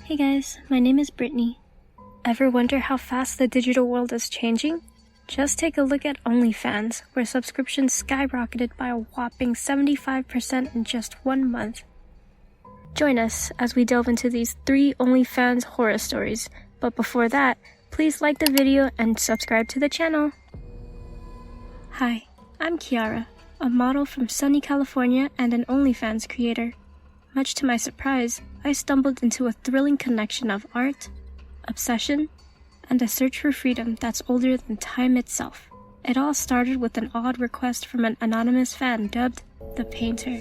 Hey guys, my name is Brittany. Ever wonder how fast the digital world is changing? Just take a look at OnlyFans, where subscriptions skyrocketed by a whopping 75% in just 1 month. Join us as we delve into these 3 OnlyFans horror stories, but before that, please like the video and subscribe to the channel. Hi, I'm Kiara, a model from sunny California and an OnlyFans creator. Much to my surprise, I stumbled into a thrilling connection of art, obsession, and a search for freedom that's older than time itself. It all started with an odd request from an anonymous fan dubbed the Painter.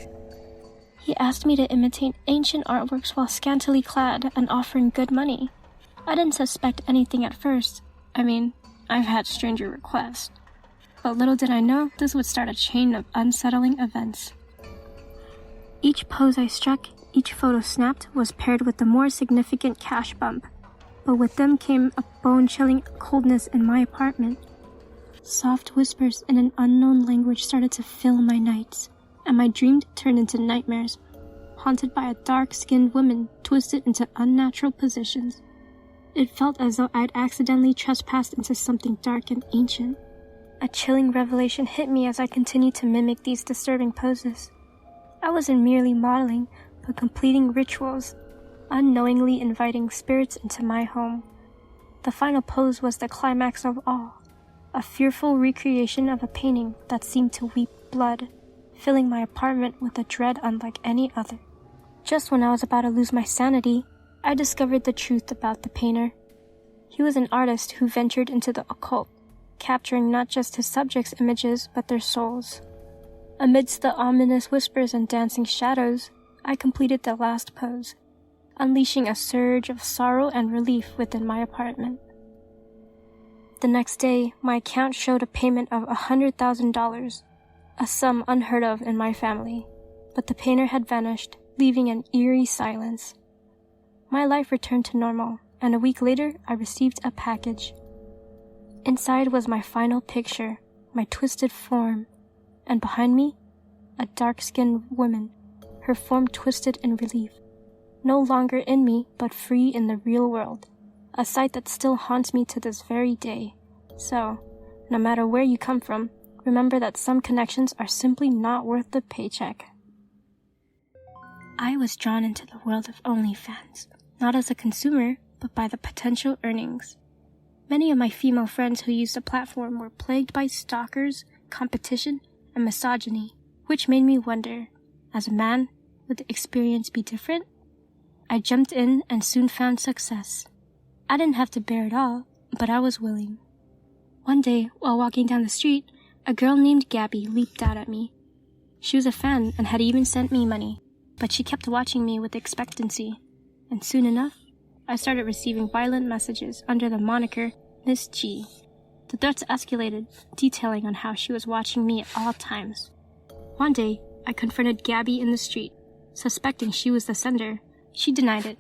He asked me to imitate ancient artworks while scantily clad and offering good money. I didn't suspect anything at first. I've had stranger requests. But little did I know this would start a chain of unsettling events. Each pose I struck, each photo snapped, was paired with a more significant cash bump. But with them came a bone-chilling coldness in my apartment. Soft whispers in an unknown language started to fill my nights, and my dreams turned into nightmares, haunted by a dark-skinned woman twisted into unnatural positions. It felt as though I'd accidentally trespassed into something dark and ancient. A chilling revelation hit me as I continued to mimic these disturbing poses. I wasn't merely modeling, but completing rituals, unknowingly inviting spirits into my home. The final pose was the climax of all, a fearful recreation of a painting that seemed to weep blood, filling my apartment with a dread unlike any other. Just when I was about to lose my sanity, I discovered the truth about the painter. He was an artist who ventured into the occult, capturing not just his subjects' images but their souls. Amidst the ominous whispers and dancing shadows, I completed the last pose, unleashing a surge of sorrow and relief within my apartment. The next day, my account showed a payment of $100,000, a sum unheard of in my family, but the painter had vanished, leaving an eerie silence. My life returned to normal, and a week later, I received a package. Inside was my final picture, my twisted form, and behind me, a dark-skinned woman, her form twisted in relief. No longer in me, but free in the real world, a sight that still haunts me to this very day. So, no matter where you come from, remember that some connections are simply not worth the paycheck. I was drawn into the world of OnlyFans, not as a consumer, but by the potential earnings. Many of my female friends who used the platform were plagued by stalkers, competition, and misogyny, which made me wonder, as a man, would the experience be different? I jumped in and soon found success. I didn't have to bear it all, but I was willing. One day, while walking down the street, a girl named Gabby leaped out at me. She was a fan and had even sent me money, but she kept watching me with expectancy, and soon enough, I started receiving violent messages under the moniker Miss G. The threats escalated, detailing on how she was watching me at all times. One day, I confronted Gabby in the street, suspecting she was the sender. She denied it,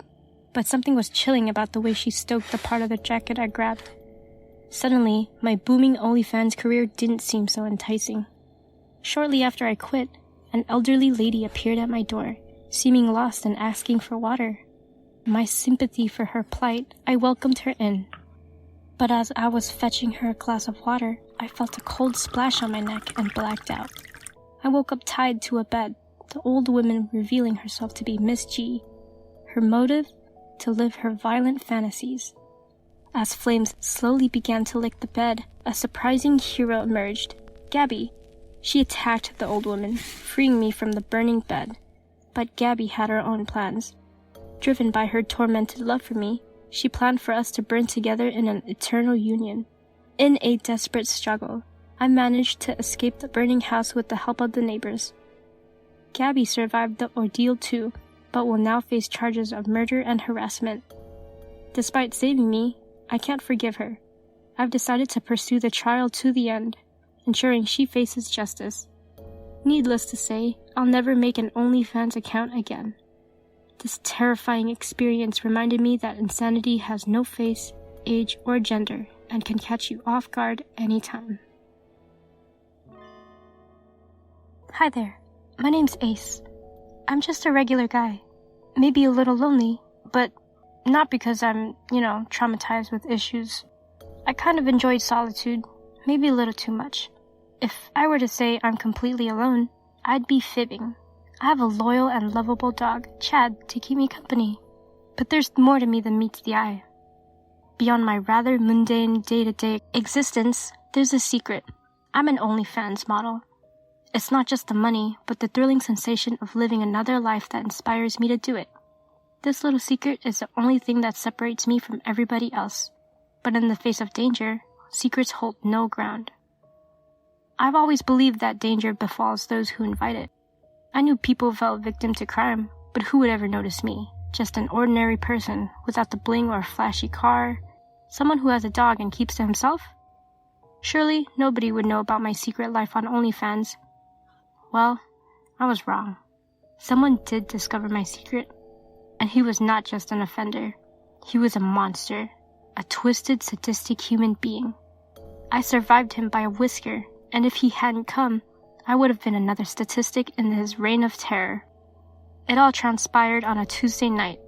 but something was chilling about the way she stoked the part of the jacket I grabbed. Suddenly, my booming OnlyFans career didn't seem so enticing. Shortly after I quit, an elderly lady appeared at my door, seeming lost and asking for water. My sympathy for her plight, I welcomed her in. But as I was fetching her a glass of water, I felt a cold splash on my neck and blacked out. I woke up tied to a bed, the old woman revealing herself to be Miss G. Her motive? To live her violent fantasies. As flames slowly began to lick the bed, a surprising hero emerged, Gabby. She attacked the old woman, freeing me from the burning bed. But Gabby had her own plans. Driven by her tormented love for me, she planned for us to burn together in an eternal union. In a desperate struggle, I managed to escape the burning house with the help of the neighbors. Gabby survived the ordeal too, but will now face charges of murder and harassment. Despite saving me, I can't forgive her. I've decided to pursue the trial to the end, ensuring she faces justice. Needless to say, I'll never make an OnlyFans account again. This terrifying experience reminded me that insanity has no face, age, or gender, and can catch you off guard anytime. Hi there, my name's Ace. I'm just a regular guy. Maybe a little lonely, but Not because I'm, traumatized with issues. I kind of enjoyed solitude, maybe a little too much. If I were to say I'm completely alone, I'd be fibbing. I have a loyal and lovable dog, Chad, to keep me company. But there's more to me than meets the eye. Beyond my rather mundane day-to-day existence, there's a secret. I'm an OnlyFans model. It's not just the money, but the thrilling sensation of living another life that inspires me to do it. This little secret is the only thing that separates me from everybody else. But in the face of danger, secrets hold no ground. I've always believed that danger befalls those who invite it. I knew people fell victim to crime, but who would ever notice me? Just an ordinary person without the bling or flashy car. Someone who has a dog and keeps to himself? Surely nobody would know about my secret life on OnlyFans. Well, I was wrong. Someone did discover my secret. And he was not just an offender. He was a monster. A twisted, sadistic human being. I survived him by a whisker, and if he hadn't come, I would have been another statistic in his reign of terror. It all transpired on a Tuesday night.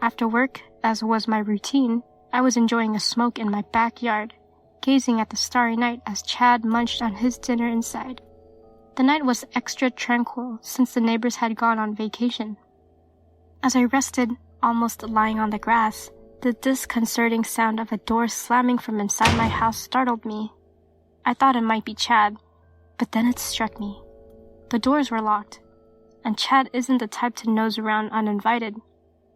After work, as was my routine, I was enjoying a smoke in my backyard, gazing at the starry night as Chad munched on his dinner inside. The night was extra tranquil since the neighbors had gone on vacation. As I rested, almost lying on the grass, the disconcerting sound of a door slamming from inside my house startled me. I thought it might be Chad, but then it struck me. The doors were locked, and Chad isn't the type to nose around uninvited.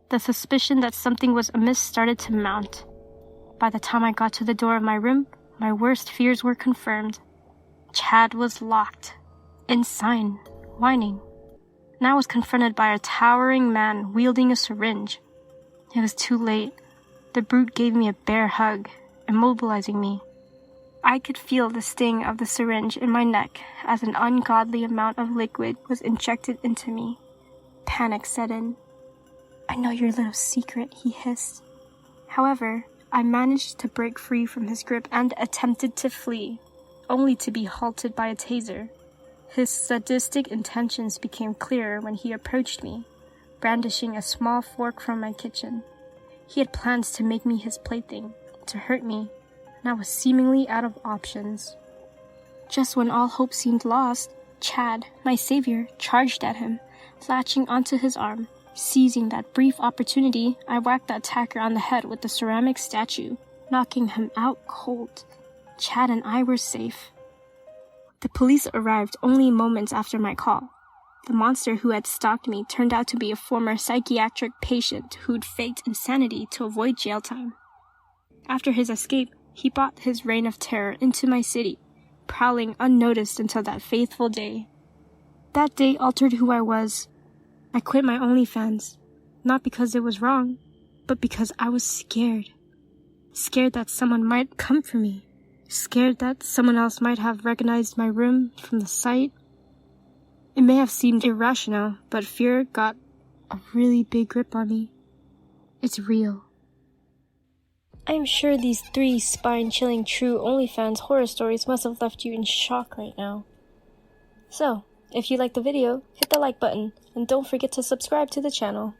The suspicion that something was amiss started to mount. By the time I got to the door of my room, my worst fears were confirmed. Chad was locked, insane, whining. And I was confronted by a towering man wielding a syringe. It was too late. The brute gave me a bear hug, immobilizing me. I could feel the sting of the syringe in my neck as an ungodly amount of liquid was injected into me. Panic set in. "I know your little secret," he hissed. However, I managed to break free from his grip and attempted to flee, only to be halted by a taser. His sadistic intentions became clearer when he approached me, brandishing a small fork from my kitchen. He had plans to make me his plaything, to hurt me, and I was seemingly out of options. Just when all hope seemed lost, Chad, my savior, charged at him, latching onto his arm. Seizing that brief opportunity, I whacked the attacker on the head with the ceramic statue, knocking him out cold. Chad and I were safe. The police arrived only moments after my call. The monster who had stalked me turned out to be a former psychiatric patient who'd faked insanity to avoid jail time. After his escape, he brought his reign of terror into my city, prowling unnoticed until that faithful day. That day altered who I was. I quit my OnlyFans, not because it was wrong, but because I was scared. Scared that someone might come for me. Scared that someone else might have recognized my room from the site. It may have seemed irrational, but fear got a really big grip on me. It's real. I am sure these 3 spine-chilling true OnlyFans horror stories must have left you in shock right now. So, if you liked the video, hit the like button, and don't forget to subscribe to the channel.